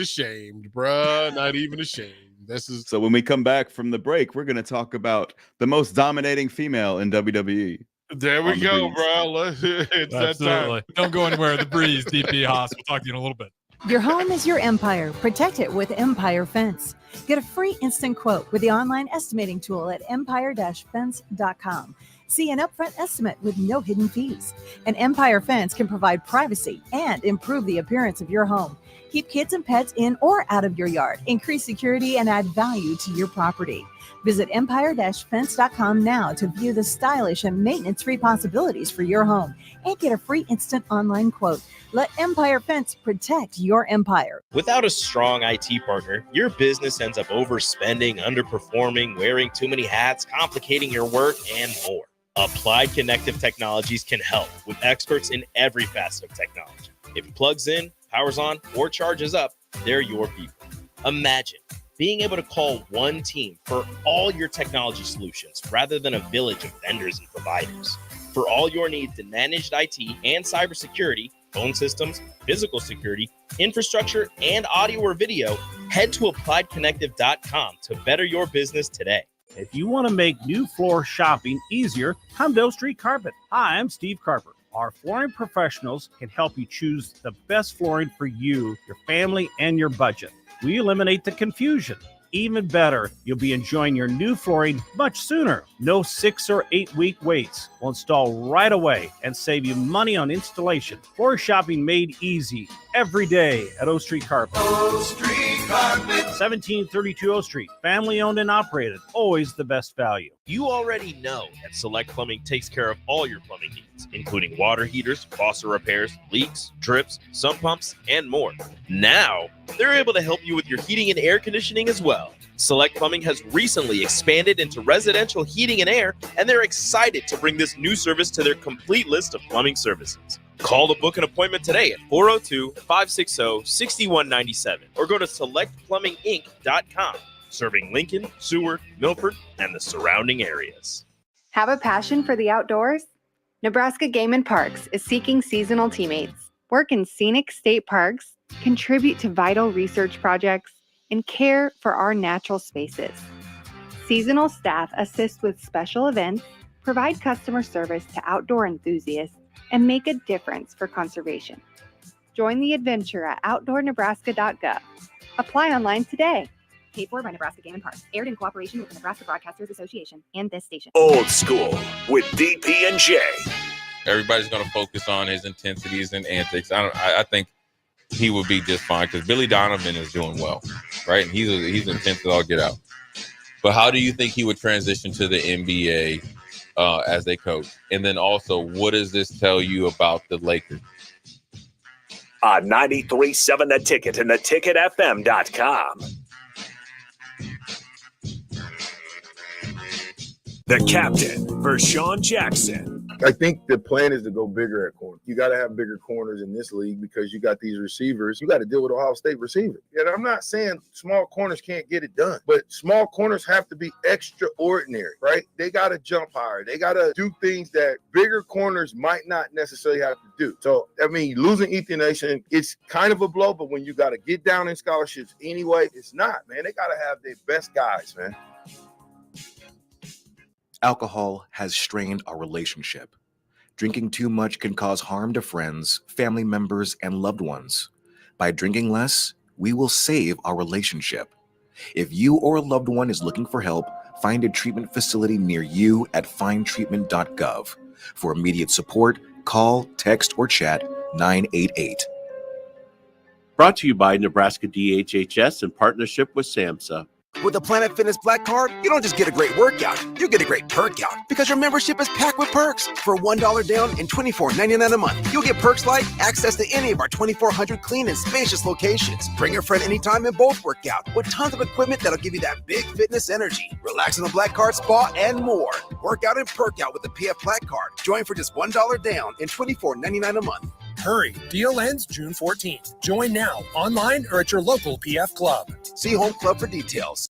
ashamed, bro. Not even ashamed. This is So when we come back from the break, we're going to talk about the most dominating female in WWE. There we go, bro. It's that time. Don't go anywhere. The Breeze, DP Haas. We'll talk to you in a little bit. Your home is your empire. Protect it with Empire Fence. Get a free instant quote with the online estimating tool at empire-fence.com. See an upfront estimate with no hidden fees. An Empire Fence can provide privacy and improve the appearance of your home. Keep kids and pets in or out of your yard. Increase security and add value to your property. Visit empire-fence.com now to view the stylish and maintenance-free possibilities for your home and get a free instant online quote. Let Empire Fence protect your empire. Without a strong IT partner, your business ends up overspending, underperforming, wearing too many hats, complicating your work, and more. Applied Connective Technologies can help with experts in every facet of technology. If it plugs in, powers on, or charges up, they're your people. Imagine being able to call one team for all your technology solutions rather than a village of vendors and providers. For all your needs in managed IT and cybersecurity, phone systems, physical security, infrastructure, and audio or video, head to appliedconnective.com to better your business today. If you want to make new floor shopping easier, come to O Street Carpet. Hi, I'm Steve Carper. Our flooring professionals can help you choose the best flooring for you, your family, and your budget. We eliminate the confusion. Even better, you'll be enjoying your new flooring much sooner. No 6 or 8 week waits. We'll install right away and save you money on installation. Floor shopping made easy every day at O Street Carpet. O Street Carpet. 1732 O Street. Family owned and operated. Always the best value. You already know that Select Plumbing takes care of all your plumbing needs, including water heaters, faucet repairs, leaks, drips, sump pumps, and more. Now, they're able to help you with your heating and air conditioning as well. Select Plumbing has recently expanded into residential heating and air, and they're excited to bring this new service to their complete list of plumbing services. Call to book an appointment today at 402-560-6197 or go to selectplumbinginc.com, serving Lincoln, Seward, Milford, and the surrounding areas. Have a passion for the outdoors? Nebraska Game and Parks is seeking seasonal teammates. Work in scenic state parks, contribute to vital research projects, and care for our natural spaces. Seasonal staff assist with special events, provide customer service to outdoor enthusiasts, and make a difference for conservation. Join the adventure at outdoornebraska.gov. Apply online today. Paid for by Nebraska Game and Parks. Aired in cooperation with the Nebraska Broadcasters Association and this station. Old School with DP and J. Everybody's going to focus on his intensities and antics. I think he would be just fine because Billy Donovan is doing well, right? And he's intense as all get out. But how do you think he would transition to the NBA as a coach? And then also, what does this tell you about the Lakers? 93.7 The Ticket and theticketfm.com. The captain, Vershawn Jackson. I think the plan is to go bigger at corner. You got to have bigger corners in this league because you got these receivers. You got to deal with Ohio State receivers. And I'm not saying small corners can't get it done, but small corners have to be extraordinary, right? They got to jump higher. They got to do things that bigger corners might not necessarily have to do. So, I mean, losing Ethan Nation, it's kind of a blow, but when you got to get down in scholarships anyway, it's not, man. They got to have their best guys, man. Alcohol has strained our relationship. Drinking too much can cause harm to friends, family members, and loved ones. By drinking less, we will save our relationship. If you or a loved one is looking for help, find a treatment facility near you at findtreatment.gov. For immediate support, call, text, or chat 988. Brought to you by Nebraska DHHS in partnership with SAMHSA. With the Planet Fitness Black Card, you don't just get a great workout, you get a great perk out because your membership is packed with perks. For $1 down and $24.99 a month, you'll get perks like access to any of our 2,400 clean and spacious locations. Bring a friend anytime and both work out with tons of equipment that'll give you that big fitness energy. Relax in the Black Card spa and more. Work out and perk out with the PF Black Card. Join for just $1 down and $24.99 a month. Hurry, deal ends June 14th. Join now, online or at your local PF Club. See Home Club for details.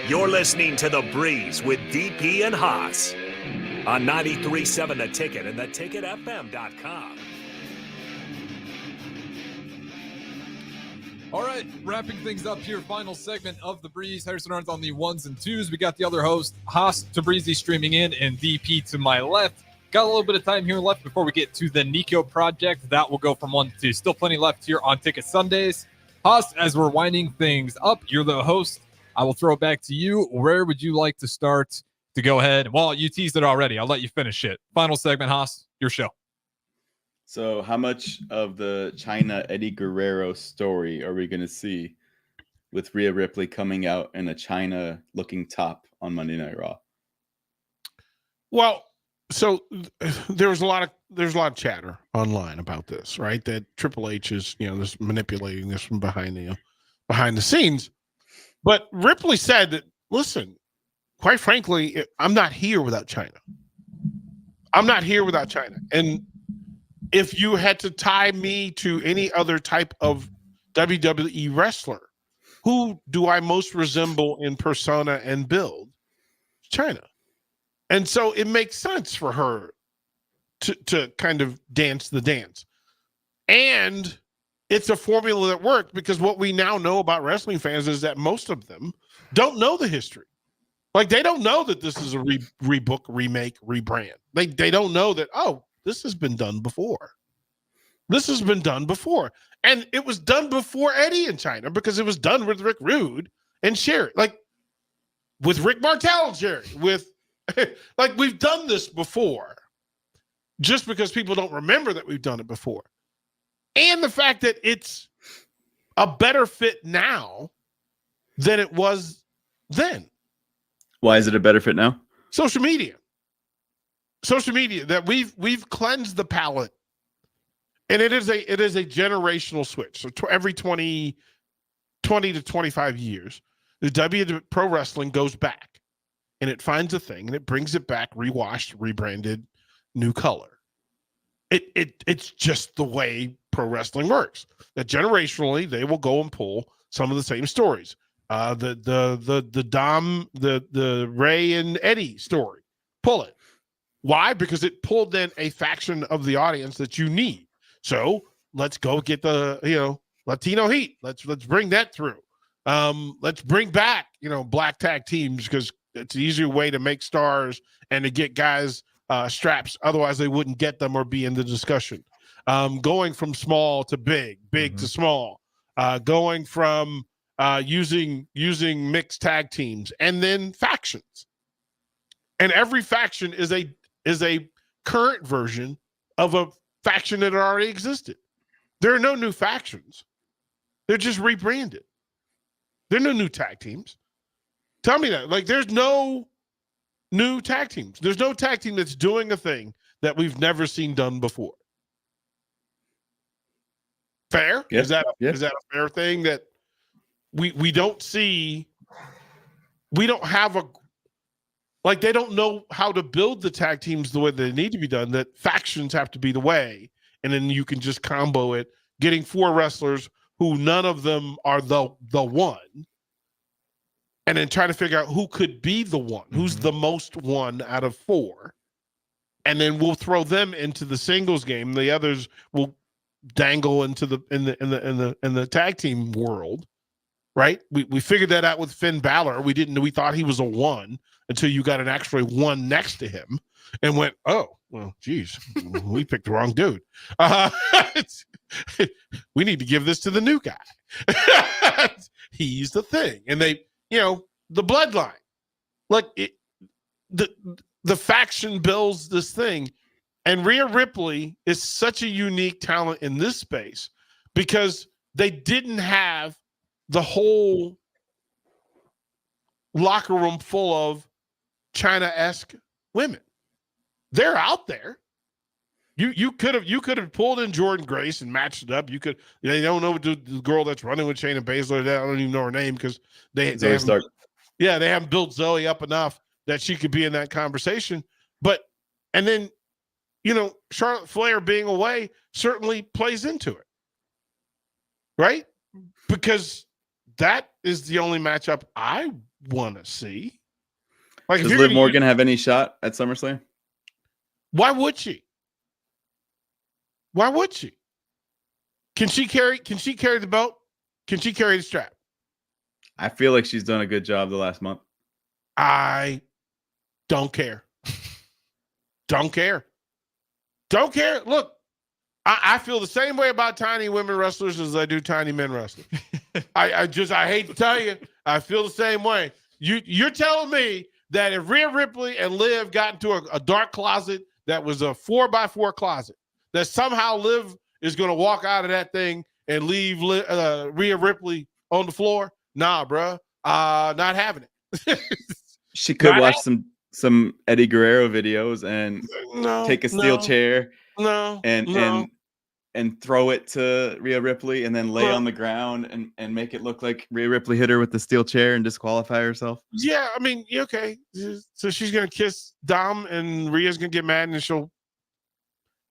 You're listening to The Breeze with DP and Haas on 93.7 The Ticket and theticketfm.com. All right, wrapping things up here. Final segment of The Breeze. Harrison Arns on the ones and twos. We got the other host, Haas Tabrizi, streaming in, and DP to my left. Got a little bit of time here left before we get to the Nico project. That will go from 1 to 2. Still plenty left here on Ticket Sundays. Haas, as we're winding things up, you're the host. I will throw it back to you. Where would you like to start to go ahead? Well, you teased it already. I'll let you finish it. Final segment, Haas, your show. So how much of the China Eddie Guerrero story are we going to see with Rhea Ripley coming out in a China looking top on Monday Night Raw? Well, so there's a lot of chatter online about this, right? That Triple H is, this manipulating this from behind the scenes. But Ripley said that, listen, quite frankly, I'm not here without China. I'm not here without China. And if you had to tie me to any other type of WWE wrestler, who do I most resemble in persona and build? China. And so it makes sense for her to kind of dance the dance. And it's a formula that worked, because what we now know about wrestling fans is that most of them don't know the history. Like, they don't know that this is a rebook, remake, rebrand. They don't know that, oh, this has been done before. This has been done before. And it was done before Eddie in China, because it was done with Rick Rude and Sherry. Like, with Rick Martel and Sherry. Like, we've done this before. Just because people don't remember that we've done it before. And the fact that it's a better fit now than it was then. Why is it a better fit now? Social media, that we've cleansed the palate, and it is a generational switch. So every 20 to 25 years, the W Pro Wrestling goes back, and it finds a thing, and it brings it back, rewashed, rebranded, new color. It's just the way pro wrestling works. That generationally, they will go and pull some of the same stories. The Ray and Eddie story. Pull it. Why? Because it pulled in a faction of the audience that you need. So let's go get the Latino heat. Let's bring that through. Let's bring back black tag teams, because it's an easier way to make stars and to get guys straps. Otherwise, they wouldn't get them or be in the discussion. Going from small to big to small. Going from using mixed tag teams, and then factions. And every faction is a current version of a faction that already existed. There are no new factions. They're just rebranded. There are no new tag teams. Tell me that. Like, there's no new tag teams. There's no tag team that's doing a thing that we've never seen done before. Fair? Yeah. Is that a fair thing that we don't see? We don't have they don't know how to build the tag teams the way they need to be done, that factions have to be the way. And then you can just combo it, getting 4 wrestlers who none of them are the one. And then trying to figure out who could be the one, who's the most one out of 4. And then we'll throw them into the singles game. The others will dangle into in the tag team world. Right? We figured that out with Finn Balor. We thought he was a 1 until you got an actual 1 next to him and went, oh, well, geez, we picked the wrong dude. We need to give this to the new guy. He's the thing. And they, the bloodline, like the faction builds this thing. And Rhea Ripley is such a unique talent in this space, because they didn't have the whole locker room full of China-esque women. They're out there. You could have pulled in Jordan Grace and matched it up. You could. They don't know the girl that's running with Shayna Baszler. I don't even know her name, because they haven't built Zoe up enough that she could be in that conversation. And then Charlotte Flair being away certainly plays into it, right? Because that is the only matchup I want to see. Like, does Liv Morgan have any shot at SummerSlam? Why would she? Why would she? Can she carry the belt Can she carry the strap? I feel like she's done a good job the last month. I don't care. Don't care. Don't care. Look, I feel the same way about tiny women wrestlers as I do tiny men wrestlers. I hate to tell you, I feel the same way. You're telling me that if Rhea Ripley and Liv got into a dark closet that was a 4x4 closet, that somehow Liv is going to walk out of that thing and leave Rhea Ripley on the floor? Nah, bro. Not having it. She could watch some Eddie Guerrero videos and take a steel chair and throw it to Rhea Ripley and then lay on the ground and make it look like Rhea Ripley hit her with the steel chair and disqualify herself. Yeah, I mean, okay. So she's gonna kiss Dom and Rhea's gonna get mad and she'll,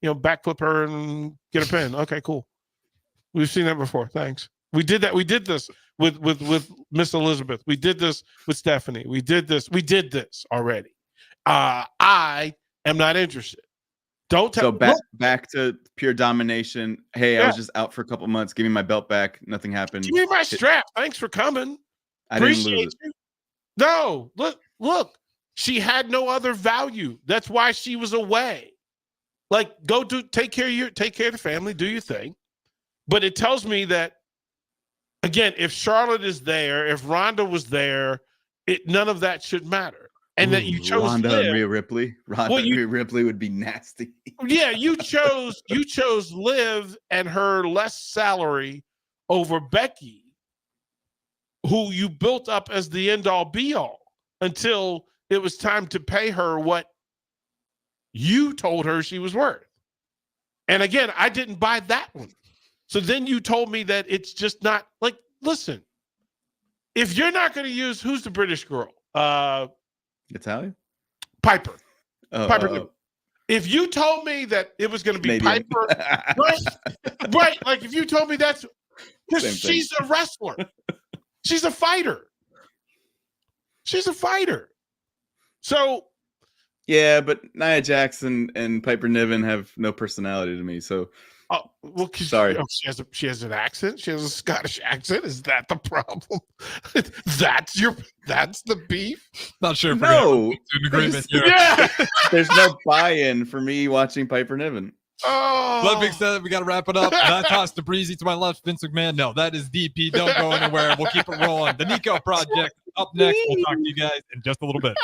backflip her and get a pin. Okay, cool. We've seen that before. Thanks. We did that. We did this with Miss Elizabeth. We did this with Stephanie. We did this already. I am not interested. Don't tell. So back to pure domination. Hey, I was just out for a couple months. Give me my belt back. Nothing happened. Give me my strap. Thanks for coming. I didn't lose it. No, look. She had no other value. That's why she was away. Like, take care of the family. Do your thing. But it tells me that, again, if Charlotte is there, if Ronda was there, none of that should matter. And that you chose Ronda and Rhea Ripley. Rhea Ripley would be nasty. Yeah, you chose Liv and her less salary over Becky, who you built up as the end-all be-all until it was time to pay her what you told her she was worth. And again, I didn't buy that one. So then you told me that it's just not like, listen, if you're not going to use, who's the British girl? Italian? Piper. Piper. Oh. If you told me that it was going to be Piper, right? Like if you told me that's because she's a wrestler. She's a fighter. So. Yeah, but Nia Jackson and Piper Niven have no personality to me. So. Oh, well, sorry. She has an accent. She has a Scottish accent. Is that the problem? That's the beef. Not sure. If no, we're in agreement. Yeah. There's no buy-in for me watching Piper Niven. Oh, that being said, we got to wrap it up. I tossed to Breezy to my left. Vince McMahon. No, that is DP. Don't go anywhere. We'll keep it rolling. The Nico Project up next. We'll talk to you guys in just a little bit.